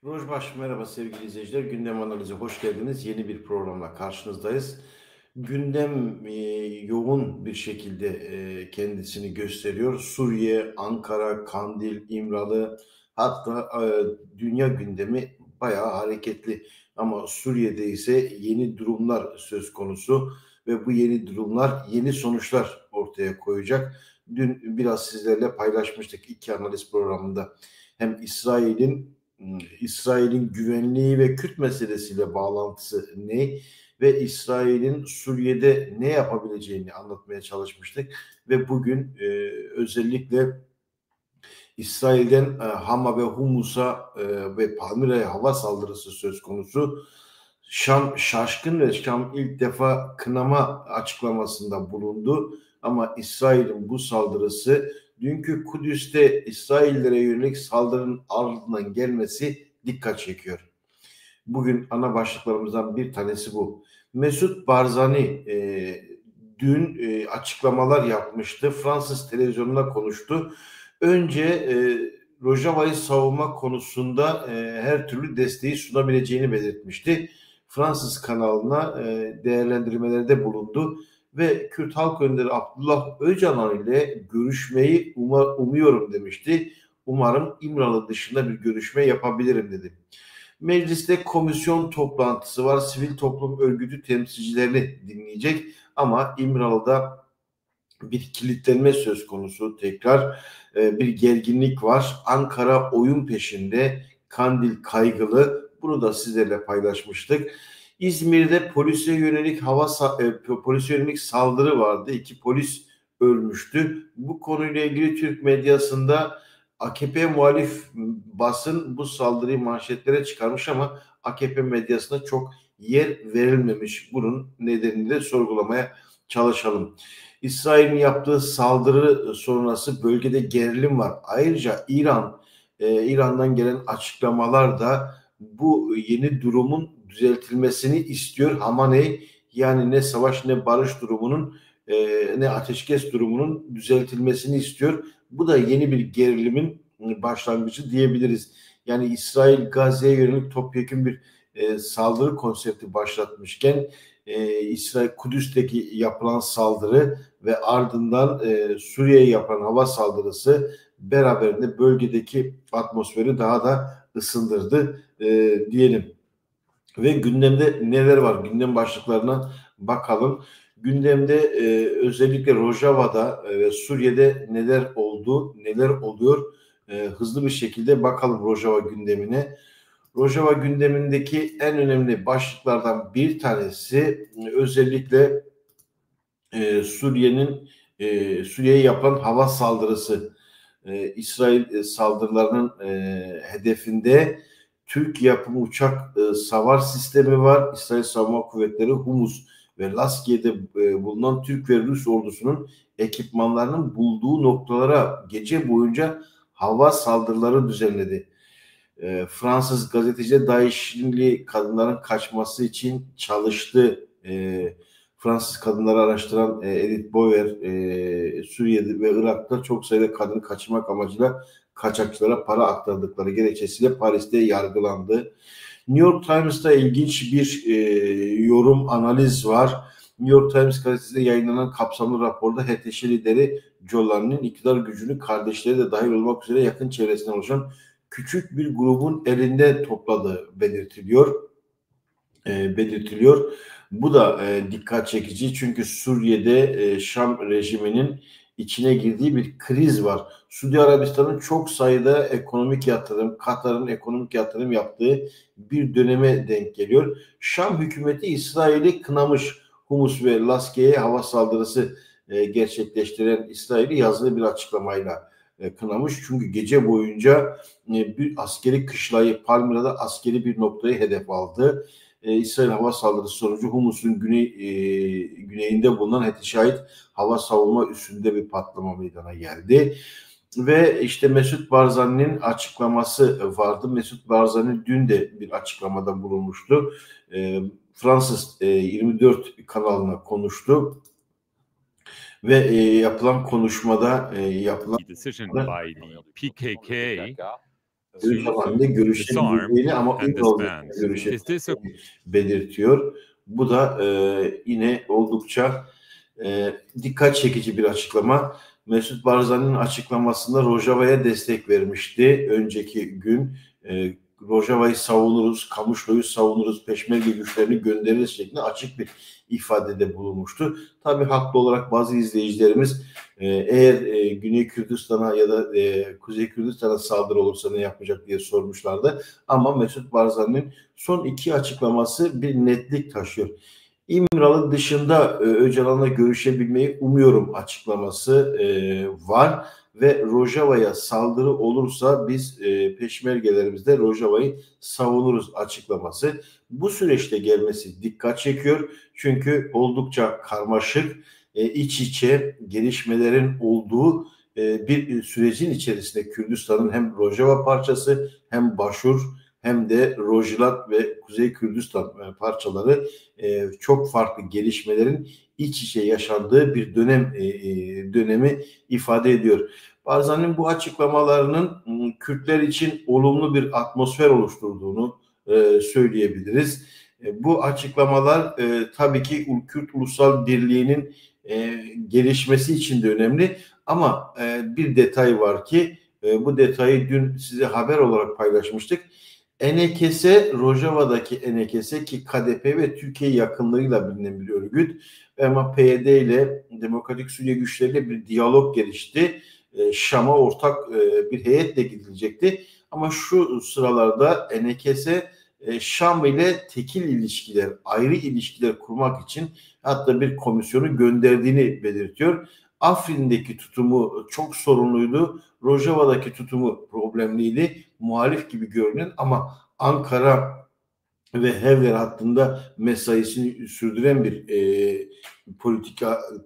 Rojbaş, merhaba sevgili izleyiciler. Gündem analizi hoş geldiniz. Yeni bir programla karşınızdayız. Gündem yoğun bir şekilde kendisini gösteriyor. Suriye, Ankara, Kandil, İmralı, hatta dünya gündemi bayağı hareketli. Ama Suriye'de ise yeni durumlar söz konusu ve bu yeni durumlar yeni sonuçlar ortaya koyacak. Dün biraz sizlerle paylaşmıştık iki analiz programında. Hem İsrail'in güvenliği ve Kürt meselesiyle bağlantısı ne ve İsrail'in Suriye'de ne yapabileceğini anlatmaya çalışmıştık ve bugün özellikle İsrail'den Hama ve Humus'a ve Palmyra'ya hava saldırısı söz konusu. Şam şaşkın ve Şam ilk defa kınama açıklamasında bulundu. Ama İsrail'in bu saldırısı dünkü Kudüs'te İsraillere yönelik saldırının ardından gelmesi dikkat çekiyor. Bugün ana başlıklarımızdan bir tanesi bu. Mesut Barzani dün açıklamalar yapmıştı. Fransız televizyonuna konuştu. Önce Rojava'yı savunma konusunda her türlü desteği sunabileceğini belirtmişti. Fransız kanalına değerlendirmelerde bulundu ve Kürt Halk Önderi Abdullah Öcalan ile görüşmeyi umuyorum demişti. Umarım İmralı dışında bir görüşme yapabilirim dedi. Mecliste komisyon toplantısı var. Sivil toplum örgütü temsilcilerini dinleyecek ama İmralı'da bir kilitlenme söz konusu tekrar bir gerginlik var. Ankara oyun peşinde, Kandil kaygılı. Bunu da sizlerle paylaşmıştık. İzmir'de polise yönelik saldırı vardı. 2 polis ölmüştü. Bu konuyla ilgili Türk medyasında AKP muhalif basın bu saldırıyı manşetlere çıkarmış ama AKP medyasına çok yer verilmemiş. Bunun nedenini de sorgulamaya çalışalım. İsrail'in yaptığı saldırı sonrası bölgede gerilim var. Ayrıca İran'dan gelen açıklamalar da bu yeni durumun düzeltilmesini istiyor. Hamaney yani ne savaş ne barış durumunun ne ateşkes durumunun düzeltilmesini istiyor. Bu da yeni bir gerilimin başlangıcı diyebiliriz. Yani İsrail Gazze'ye yönelik topyekun bir saldırı konsepti başlatmışken İsrail Kudüs'teki yapılan saldırı ve ardından Suriye'ye yapılan hava saldırısı beraberinde bölgedeki atmosferi daha da ısındırdı diyelim. Ve gündemde neler var? Gündem başlıklarına bakalım. Gündemde özellikle Rojava'da ve Suriye'de neler oldu, neler oluyor? Hızlı bir şekilde bakalım Rojava gündemine. Rojava gündemindeki en önemli başlıklardan bir tanesi özellikle Suriye'ye yapılan hava saldırısı. İsrail saldırılarının hedefinde Türk yapımı uçak savar sistemi var. İsrail Savunma Kuvvetleri Humus ve Laskiye'de bulunan Türk ve Rus ordusunun ekipmanlarının bulduğu noktalara gece boyunca hava saldırıları düzenledi. Fransız gazeteci DAEŞ'li kadınların kaçması için çalıştı. Fransız kadınları araştıran Edith Boyer Suriye'de ve Irak'ta çok sayıda kadını kaçırmak amacıyla kaçakçılara para aktardıkları gerekçesiyle Paris'te yargılandı. New York Times'ta ilginç bir yorum, analiz var. New York Times gazetesinde yayınlanan kapsamlı raporda HTŞ lideri Jolan'ın iktidar gücünü kardeşleri de dahil olmak üzere yakın çevresinden oluşan küçük bir grubun elinde topladığı belirtiliyor. Bu da dikkat çekici çünkü Suriye'de Şam rejiminin içine girdiği bir kriz var. Suudi Arabistan'ın çok sayıda ekonomik yatırım, Katar'ın ekonomik yatırım yaptığı bir döneme denk geliyor. Şam hükümeti İsrail'i kınamış. Humus ve Laskiye'ye hava saldırısı gerçekleştiren İsrail'i yazılı bir açıklamayla kınamış. Çünkü gece boyunca bir askeri kışlayı, Palmyra'da askeri bir noktayı hedef aldı. İsrail hava saldırısı sonucu Humus'un güneyinde bulunan HTŞ hava savunma üssünde bir patlama meydana geldi. Ve işte Mesut Barzani'nin açıklaması vardı. Mesut Barzani dün de bir açıklamada bulunmuştu. Fransız 24 kanalına konuştu. Ve yapılan konuşmada decision by the PKK Görüşme halinde görüşebileceğini ama İmralı'da görüşebileceğini belirtiyor. Bu da yine oldukça dikkat çekici bir açıklama. Mesut Barzani'nin açıklamasında Rojava'ya destek vermişti. Önceki gün Rojava'yı savunuruz, Kamışlo'yu savunuruz, peşmerge güçlerini göndeririz şeklinde açık bir ifadede bulunmuştu. Tabii haklı olarak bazı izleyicilerimiz eğer Güney Kürdistan'a ya da Kuzey Kürdistan'a saldırı olursa ne yapacak diye sormuşlardı. Ama Mesut Barzani'nin son iki açıklaması bir netlik taşıyor. İmralı dışında Öcalan'la görüşebilmeyi umuyorum açıklaması var ve Rojava'ya saldırı olursa biz peşmergelerimizde Rojava'yı savunuruz açıklaması. Bu süreçte gelmesi dikkat çekiyor çünkü oldukça karmaşık, iç içe gelişmelerin olduğu bir sürecin içerisinde Kürdistan'ın hem Rojava parçası hem Başur hem de Rojilat ve Kuzey Kürdistan parçaları çok farklı gelişmelerin iç içe yaşandığı bir dönemi ifade ediyor. Barzani'nin bu açıklamalarının Kürtler için olumlu bir atmosfer oluşturduğunu söyleyebiliriz. Bu açıklamalar tabii ki Kürt Ulusal Birliği'nin gelişmesi için de önemli ama bir detay var ki bu detayı dün size haber olarak paylaşmıştık. ENKS, Rojava'daki ENKS ki KDP ve Türkiye yakınlığıyla bilinen bir örgüt ama PYD ile Demokratik Suriye güçleriyle bir diyalog gelişti. Şam'a ortak bir heyetle gidilecekti. Ama şu sıralarda ENKS Şam ile tekil ilişkiler, ayrı ilişkiler kurmak için hatta bir komisyonu gönderdiğini belirtiyor. Afrin'deki tutumu çok sorunluydu. Rojava'daki tutumu problemliydi. Muhalif gibi görünen ama Ankara ve Hevler hattında mesaisini sürdüren bir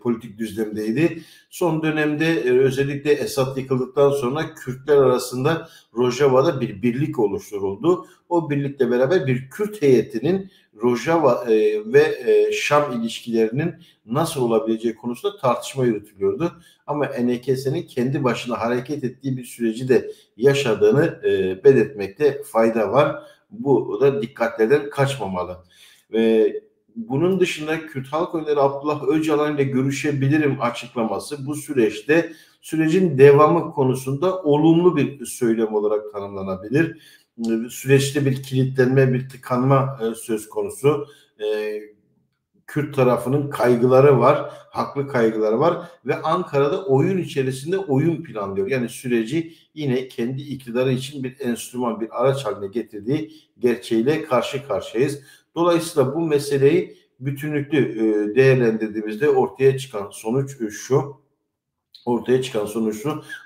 politik düzlemdeydi. Son dönemde özellikle Esad yıkıldıktan sonra Kürtler arasında Rojava'da bir birlik oluşturuldu. O birlikle beraber bir Kürt heyetinin Rojava ve Şam ilişkilerinin nasıl olabileceği konusunda tartışma yürütülüyordu. Ama ENKS'nin kendi başına hareket ettiği bir süreci de yaşadığını belirtmekte fayda var. Bu da dikkatlerden kaçmamalı. Ve bunun dışında Kürt Halk Önderi Abdullah Öcalan ile görüşebilirim açıklaması bu süreçte sürecin devamı konusunda olumlu bir söylem olarak tanımlanabilir. Süreçte bir kilitlenme, bir tıkanma söz konusu. Kürt tarafının kaygıları var, haklı kaygıları var ve Ankara'da oyun içerisinde oyun planlıyor. Yani süreci yine kendi iktidarı için bir enstrüman, bir araç haline getirdiği gerçeğiyle karşı karşıyayız. Dolayısıyla bu meseleyi bütünlüklü değerlendirdiğimizde ortaya çıkan sonuç şu.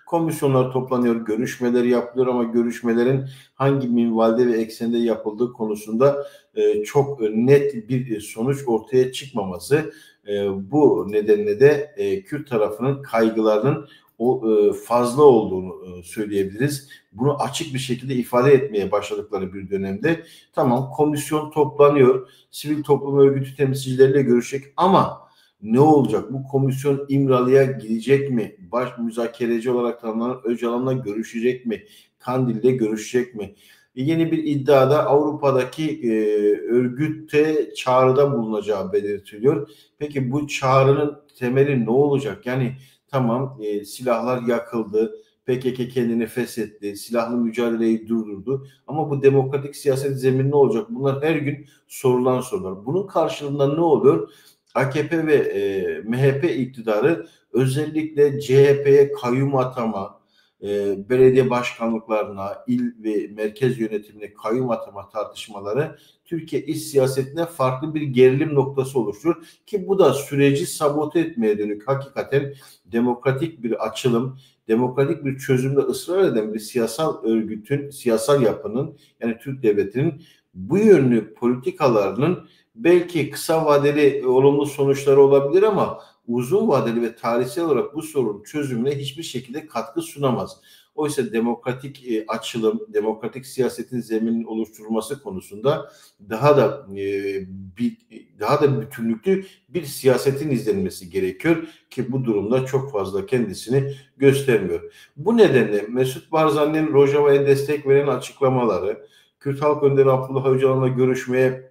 Komisyonlar toplanıyor, görüşmeler yapılıyor ama görüşmelerin hangi minvalde ve eksende yapıldığı konusunda çok net bir sonuç ortaya çıkmaması. Bu nedenle de Kürt tarafının kaygılarının fazla olduğunu söyleyebiliriz. Bunu açık bir şekilde ifade etmeye başladıkları bir dönemde tamam komisyon toplanıyor, sivil toplum örgütü temsilcileriyle görüşecek ama ne olacak? Bu komisyon İmralı'ya gidecek mi? Baş müzakereci olarak tanımlanan Öcalan'la görüşecek mi? Kandil'de görüşecek mi? Yeni bir iddiada Avrupa'daki örgütte çağrıda bulunacağı belirtiliyor. Peki bu çağrının temeli ne olacak? Yani tamam silahlar yakıldı, PKK kendini feshetti, silahlı mücadeleyi durdurdu. Ama bu demokratik siyaset zemini ne olacak? Bunlar her gün sorulan sorular. Bunun karşılığında ne oluyor? AKP ve MHP iktidarı özellikle CHP'ye kayyum atama, belediye başkanlıklarına, il ve merkez yönetimine kayyum atama tartışmaları Türkiye iç siyasetine farklı bir gerilim noktası oluşturuyor ki bu da süreci sabote etmeye dönük hakikaten demokratik bir açılım, demokratik bir çözümde ısrar eden bir siyasal örgütün, siyasal yapının yani Türk devletinin bu yönlü politikalarının belki kısa vadeli olumlu sonuçları olabilir ama uzun vadeli ve tarihsel olarak bu sorunun çözümüne hiçbir şekilde katkı sunamaz. Oysa demokratik açılım, demokratik siyasetin zemininin oluşturulması konusunda daha da daha da bütünlüklü bir siyasetin izlenmesi gerekiyor ki bu durumda çok fazla kendisini göstermiyor. Bu nedenle Mesut Barzani'nin Rojava'ya destek veren açıklamaları, Kürt Halk Önderi Abdullah Öcalan'la görüşmeye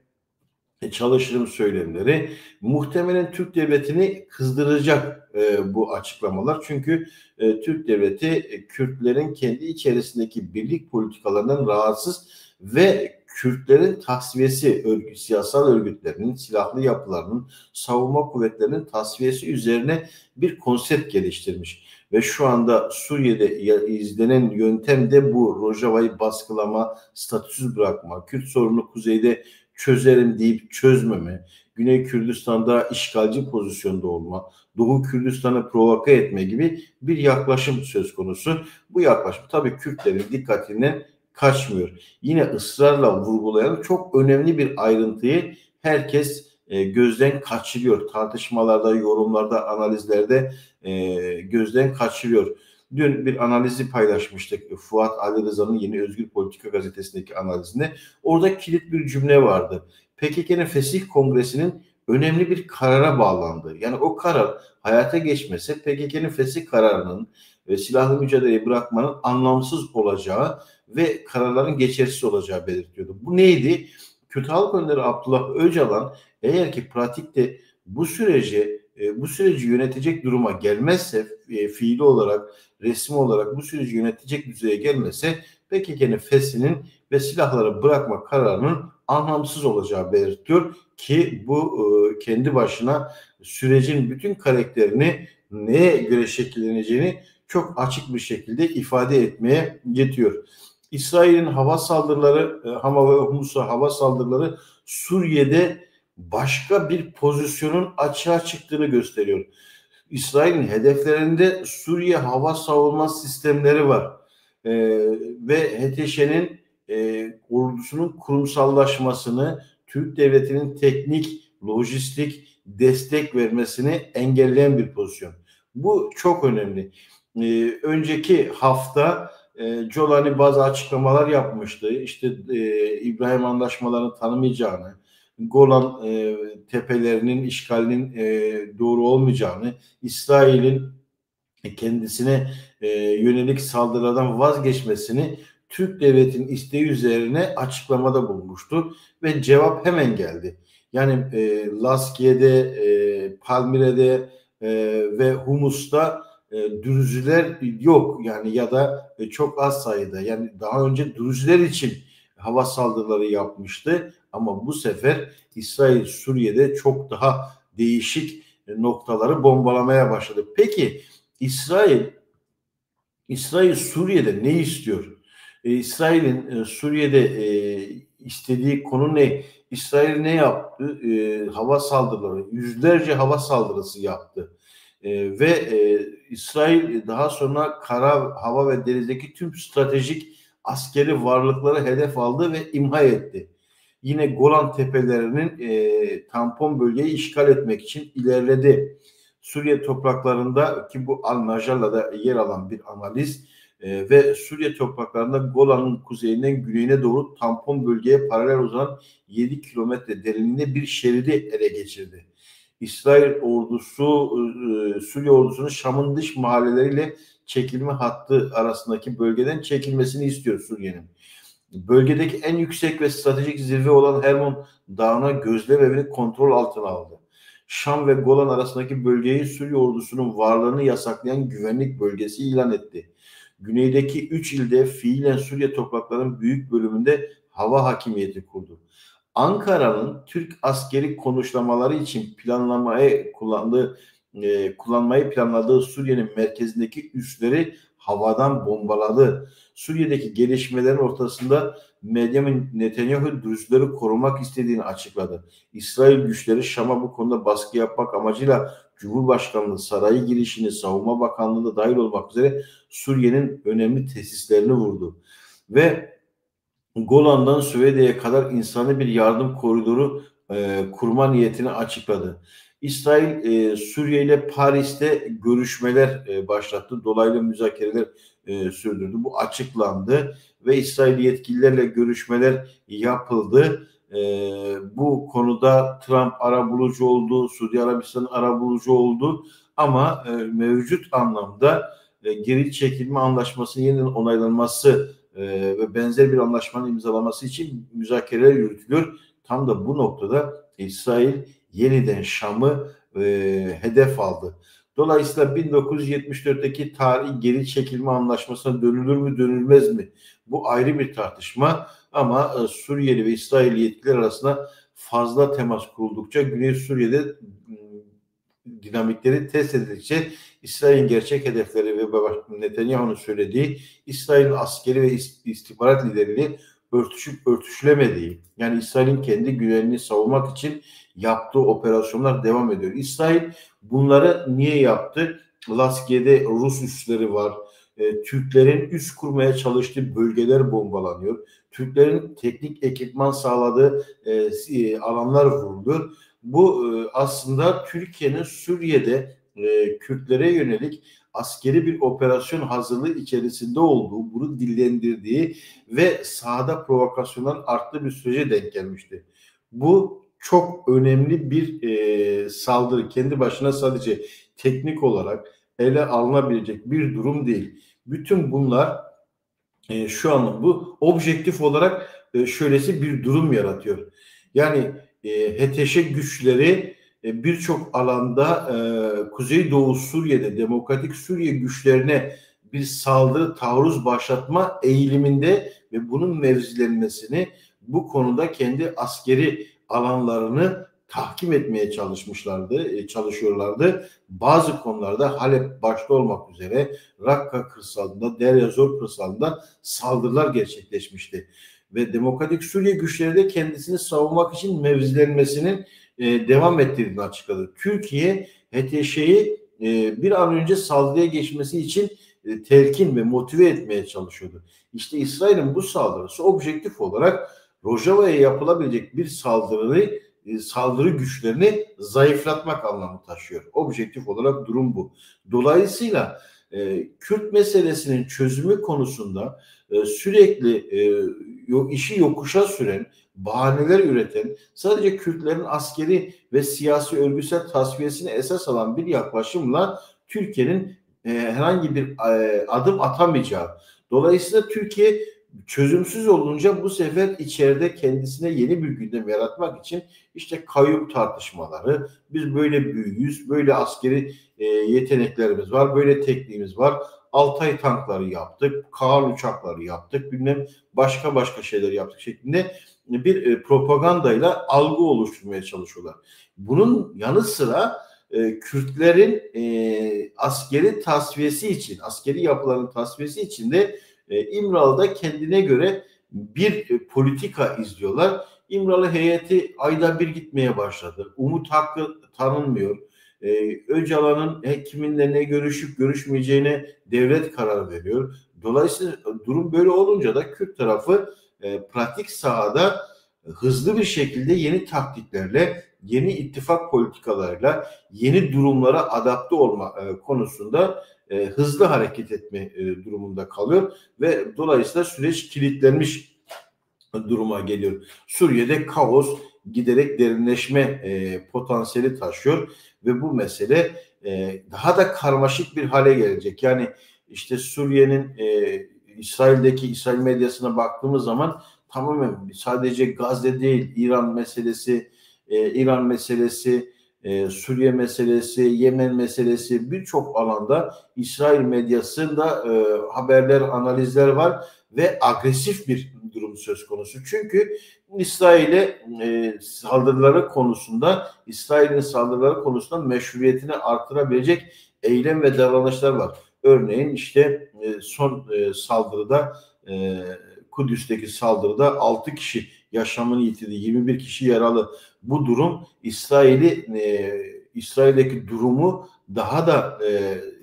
çalışırım söylemleri muhtemelen Türk devletini kızdıracak bu açıklamalar. Çünkü Türk devleti Kürtlerin kendi içerisindeki birlik politikalarından rahatsız ve Kürtlerin tasfiyesi, siyasal örgütlerinin, silahlı yapılarının, savunma kuvvetlerinin tasfiyesi üzerine bir konsept geliştirmiş. Ve şu anda Suriye'de izlenen yöntem de bu. Rojava'yı baskılama, statüsüz bırakma, Kürt sorunu kuzeyde çözerim deyip çözmeme, Güney Kürdistan'da işgalci pozisyonda olma, Doğu Kürdistan'ı provoke etme gibi bir yaklaşım söz konusu. Bu yaklaşım tabii Kürtlerin dikkatinden kaçmıyor. Yine ısrarla vurgulayan çok önemli bir ayrıntıyı herkes gözden kaçırıyor. Tartışmalarda, yorumlarda, analizlerde gözden kaçırıyor. Dün bir analizi paylaşmıştık. Fuat Ali Rıza'nın Yeni Özgür Politika gazetesindeki analizinde. Orada kilit bir cümle vardı. PKK'nın Fesih Kongresi'nin önemli bir karara bağlandı. Yani o karar hayata geçmese PKK'nın fesih kararının ve silahlı mücadeleyi bırakmanın anlamsız olacağı ve kararların geçersiz olacağı belirtiyordu. Bu neydi? Kürt Halk Önderi Abdullah Öcalan eğer ki pratikte bu süreci yönetecek duruma gelmezse fiili olarak, resmi olarak bu süreci yönetecek düzeye gelmese PKK'nın feshinin ve silahları bırakma kararının anlamsız olacağı belirtiyor ki bu kendi başına sürecin bütün karakterini neye göre şekilleneceğini çok açık bir şekilde ifade etmeye yetiyor. İsrail'in hava saldırıları, Hama ve Humus'a hava saldırıları Suriye'de başka bir pozisyonun açığa çıktığını gösteriyor. İsrail'in hedeflerinde Suriye hava savunma sistemleri var. Ve HTŞ'nin ordusunun kurumsallaşmasını, Türk devletinin teknik, lojistik destek vermesini engelleyen bir pozisyon. Bu çok önemli. Önceki hafta Jolani bazı açıklamalar yapmıştı. İşte İbrahim anlaşmalarını tanımayacağını, Golan tepelerinin işgalinin doğru olmayacağını, İsrail'in kendisine yönelik saldırılardan vazgeçmesini Türk devletinin isteği üzerine açıklamada bulmuştu ve cevap hemen geldi. Yani Laskiye'de, Palmire'de ve Humus'ta Dürüzüler yok yani ya da çok az sayıda. Yani daha önce Dürüzüler için hava saldırıları yapmıştı ama bu sefer İsrail Suriye'de çok daha değişik noktaları bombalamaya başladı. Peki İsrail Suriye'de ne istiyor? İsrail'in Suriye'de istediği konu ne? İsrail ne yaptı? Hava saldırıları, yüzlerce hava saldırısı yaptı. İsrail daha sonra kara, hava ve denizdeki tüm stratejik askeri varlıkları hedef aldı ve imha etti. Yine Golan Tepelerinin tampon bölgeyi işgal etmek için ilerledi. Suriye topraklarında ki bu Al-Najar'la da yer alan bir analiz ve Suriye topraklarında Golan'ın kuzeyinden güneyine doğru tampon bölgeye paralel uzanan 7 kilometre derinliğinde bir şeridi ele geçirdi. İsrail ordusu Suriye ordusunun Şam'ın dış mahalleleriyle çekilme hattı arasındaki bölgeden çekilmesini istiyor Suriye'nin. Bölgedeki en yüksek ve stratejik zirve olan Hermon Dağı'na gözlem evini kontrol altına aldı. Şam ve Golan arasındaki bölgeyi Suriye ordusunun varlığını yasaklayan güvenlik bölgesi ilan etti. Güneydeki 3 ilde fiilen Suriye topraklarının büyük bölümünde hava hakimiyeti kurdu. Ankara'nın Türk askeri konuşlamaları için kullanmayı planladığı Suriye'nin merkezindeki üsleri havadan bombaladı. Suriye'deki gelişmelerin ortasında Benjamin Netanyahu Dürüzleri korumak istediğini açıkladı. İsrail güçleri Şam'a bu konuda baskı yapmak amacıyla Cumhurbaşkanlığı sarayı girişini, Savunma Bakanlığı da dahil olmak üzere Suriye'nin önemli tesislerini vurdu. Ve Golan'dan Süveyde'ye kadar insani bir yardım koridoru kurma niyetini açıkladı. İsrail Suriye ile Paris'te görüşmeler başlattı. Dolaylı müzakereler sürdürdü. Bu açıklandı ve İsrail yetkililerle görüşmeler yapıldı. Bu konuda Trump arabulucu oldu, Suudi Arabistan arabulucu oldu ama mevcut anlamda geri çekilme anlaşmasının yeniden onaylanması ve benzer bir anlaşmanın imzalaması için müzakereler yürütülüyor. Tam da bu noktada İsrail yeniden Şam'ı hedef aldı. Dolayısıyla 1974'teki tarihi geri çekilme anlaşmasına dönülür mü dönülmez mi? Bu ayrı bir tartışma ama Suriyeli ve İsrail yetkililer arasında fazla temas kuruldukça Güney Suriye'de dinamikleri test edildikçe İsrail'in gerçek hedefleri ve Netanyahu'nun söylediği İsrail'in askeri ve istihbarat liderliği örtüşüp örtüşülemediği, yani İsrail'in kendi güvenliğini savunmak için yaptığı operasyonlar devam ediyor. İsrail bunları niye yaptı? Laskiye'de Rus üsleri var. Türklerin üs kurmaya çalıştığı bölgeler bombalanıyor. Türklerin teknik ekipman sağladığı alanlar vuruluyor. Bu aslında Türkiye'nin Suriye'de Kürtlere yönelik askeri bir operasyon hazırlığı içerisinde olduğu, bunu dillendirdiği ve sahada provokasyonların arttığı bir sürece denk gelmişti. Bu çok önemli bir saldırı. Kendi başına sadece teknik olarak ele alınabilecek bir durum değil. Bütün bunlar şu an bu objektif olarak şöylesi bir durum yaratıyor. Yani HTŞ güçleri birçok alanda Kuzeydoğu Suriye'de Demokratik Suriye güçlerine bir saldırı, taarruz başlatma eğiliminde ve bunun mevzilenmesini, bu konuda kendi askeri alanlarını tahkim etmeye çalışıyorlardı. Bazı konularda Halep başta olmak üzere Rakka kırsalında, Derya Zor kırsalında saldırılar gerçekleşmişti. Ve Demokratik Suriye güçleri de kendisini savunmak için mevzilenmesinin devam ettirdiğini açıkladı. Türkiye HTŞ'yi bir an önce saldırıya geçmesi için telkin ve motive etmeye çalışıyordu. İşte İsrail'in bu saldırısı objektif olarak Rojava'ya yapılabilecek bir saldırı güçlerini zayıflatmak anlamı taşıyor. Objektif olarak durum bu. Dolayısıyla Kürt meselesinin çözümü konusunda sürekli işi yokuşa süren, bahaneler üreten, sadece Kürtlerin askeri ve siyasi örgütsel tasfiyesini esas alan bir yaklaşımla Türkiye'nin herhangi bir adım atamayacağı. Dolayısıyla Türkiye çözümsüz olunca bu sefer içeride kendisine yeni bir gündem yaratmak için işte kayyum tartışmaları, biz böyle büyüğüz, böyle askeri yeteneklerimiz var, böyle tekniğimiz var, Altay tankları yaptık, Kaan uçakları yaptık, bilmem başka şeyler yaptık şeklinde bir propagandayla algı oluşturmaya çalışıyorlar. Bunun yanı sıra Kürtlerin askeri tasfiyesi için, askeri yapıların tasfiyesi için de İmralı'da kendine göre bir politika izliyorlar. İmralı heyeti ayda bir gitmeye başladı. Umut hakkı tanınmıyor. Öcalan'ın kiminle ne görüşüp görüşmeyeceğine devlet karar veriyor. Dolayısıyla durum böyle olunca da Kürt tarafı pratik sahada hızlı bir şekilde yeni taktiklerle, yeni ittifak politikalarıyla, yeni durumlara adapte olma konusunda hızlı hareket etme durumunda kalıyor ve dolayısıyla süreç kilitlenmiş duruma geliyor. Suriye'de kaos giderek derinleşme potansiyeli taşıyor ve bu mesele daha da karmaşık bir hale gelecek. Yani işte Suriye'nin İsrail medyasına baktığımız zaman tamamen sadece Gazze değil, İran meselesi, Suriye meselesi, Yemen meselesi, birçok alanda İsrail medyasında haberler, analizler var ve agresif bir durum söz konusu. Çünkü İsrail'in saldırıları konusunda meşruiyetini artırabilecek eylem ve davranışlar var. Örneğin işte son saldırıda, Kudüs'teki saldırıda 6 kişi yaşamını yitirdi, 21 kişi yaralı. Bu durum İsrail'deki durumu daha da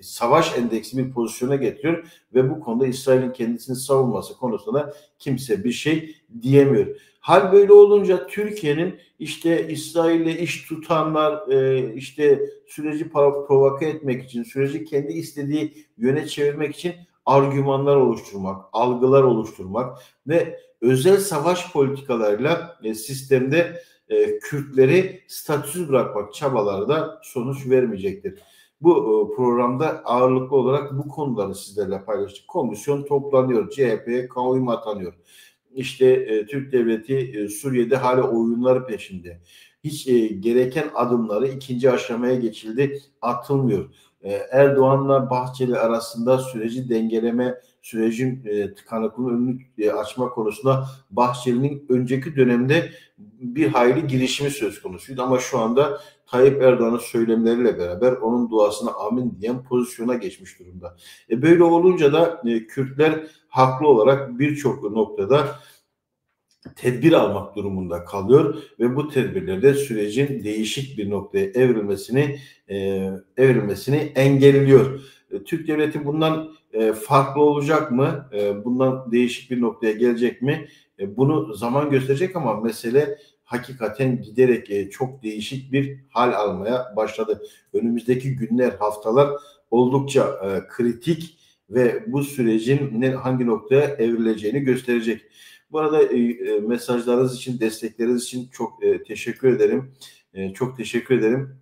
savaş endeksli bir pozisyona getiriyor ve bu konuda İsrail'in kendisini savunması konusunda kimse bir şey diyemiyor. Hal böyle olunca Türkiye'nin işte İsrail'le iş tutanlar, işte süreci provoke etmek için, süreci kendi istediği yöne çevirmek için argümanlar oluşturmak, algılar oluşturmak ve özel savaş politikalarıyla sistemde Kürtleri statüsüz bırakmak çabaları da sonuç vermeyecektir. Bu programda ağırlıklı olarak bu konuları sizlerle paylaştık. Komisyon toplanıyor, CHP'ye kamuoyu atanıyor. İşte Türk devleti Suriye'de hala oyunlar peşinde. Hiç gereken adımları ikinci aşamaya geçildi, atılmıyor. Erdoğan'la Bahçeli arasında süreci dengeleme, sürecin tıkanıklığının önünü açma konusunda Bahçeli'nin önceki dönemde bir hayli girişimi söz konusuydu. Ama şu anda Tayyip Erdoğan'ın söylemleriyle beraber onun duasına amin diyen pozisyona geçmiş durumda. Böyle olunca da Kürtler haklı olarak birçok noktada tedbir almak durumunda kalıyor ve bu tedbirlerde sürecin değişik bir noktaya evrilmesini engelliyor. Türk devleti bundan farklı olacak mı? Bundan değişik bir noktaya gelecek mi? Bunu zaman gösterecek ama mesele hakikaten giderek çok değişik bir hal almaya başladı. Önümüzdeki günler, haftalar oldukça kritik ve bu sürecin hangi noktaya evrileceğini gösterecek. Bu arada mesajlarınız için, destekleriniz için çok teşekkür ederim. Çok teşekkür ederim.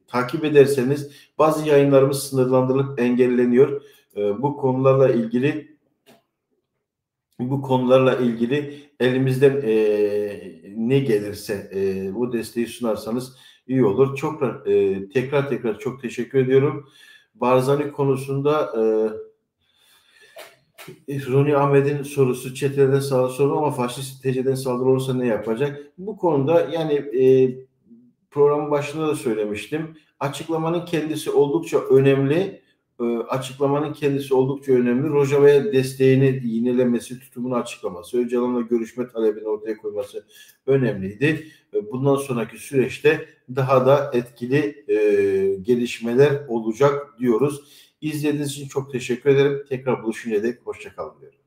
Takip ederseniz bazı yayınlarımız sınırlandırılıp engelleniyor. Bu konularla ilgili elimizden ne gelirse bu desteği sunarsanız iyi olur. Çok tekrar çok teşekkür ediyorum. Barzani konusunda Roni Ahmet'in sorusu çeteden saldırı soru ama faşist TC'den saldırı olursa ne yapacak? Bu konuda yani programın başında da söylemiştim. Açıklamanın kendisi oldukça önemli. Rojava'ya desteğini yinelemesi, tutumunu açıklaması, Öcalan'la görüşme talebini ortaya koyması önemliydi. Bundan sonraki süreçte daha da etkili gelişmeler olacak diyoruz. İzlediğiniz için çok teşekkür ederim. Tekrar buluşuncaya dek hoşça kalın diyorum.